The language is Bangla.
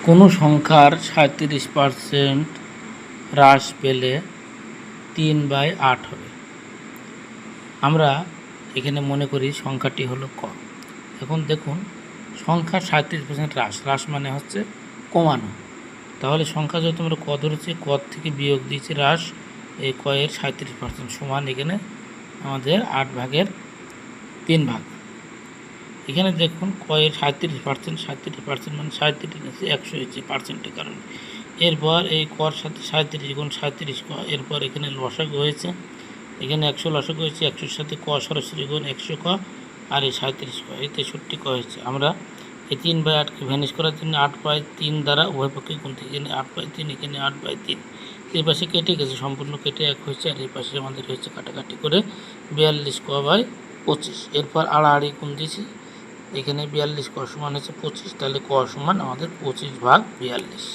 কোনো সংখ্যার 37% হ্রাস পেলে 3/8 হবে। আমরা এখানে মনে করি সংখ্যাটি হলো ক। এখন দেখুন সংখ্যার 37% হ্রাস মানে হচ্ছে কমানো। তাহলে সংখ্যা যদি আমরা ক ধরেছি, ক থেকে বিয়োগ দিয়েছি হ্রাস, এই ক এর 37% সমান এখানে আমাদের 8/3 এখানে দেখুন ক এর 37% মানে 37 100 হয়েছে পার্সেন্টের কারণে। এরপর এই কর সাথে 37 গুণ 37 ক, এরপর এখানে লসাগু হয়েছে, এখানে 100 লসাগু হয়েছে, 100-র সাথে ক সরাসরি গুণ 100 ক, আর এই 37 ক, এই 63 ক হয়েছে। আমরা এই 3/8কে ভ্যানিশ করার জন্য 8/3 দ্বারা উভয় পক্ষে গুণ থেকে এখানে 8/3, এখানে 8/3, এই পাশে কেটে গেছে, সম্পূর্ণ কেটে 1 হয়েছে, আর এই পাশে আমাদের হয়েছে কাটাকাটি করে 42 ক/25। এরপর আড়াআড়ি গুণ দিয়েছি, এখানে 42 ক সমান হচ্ছে 25, তাহলে ক সমান আমাদের 25/42।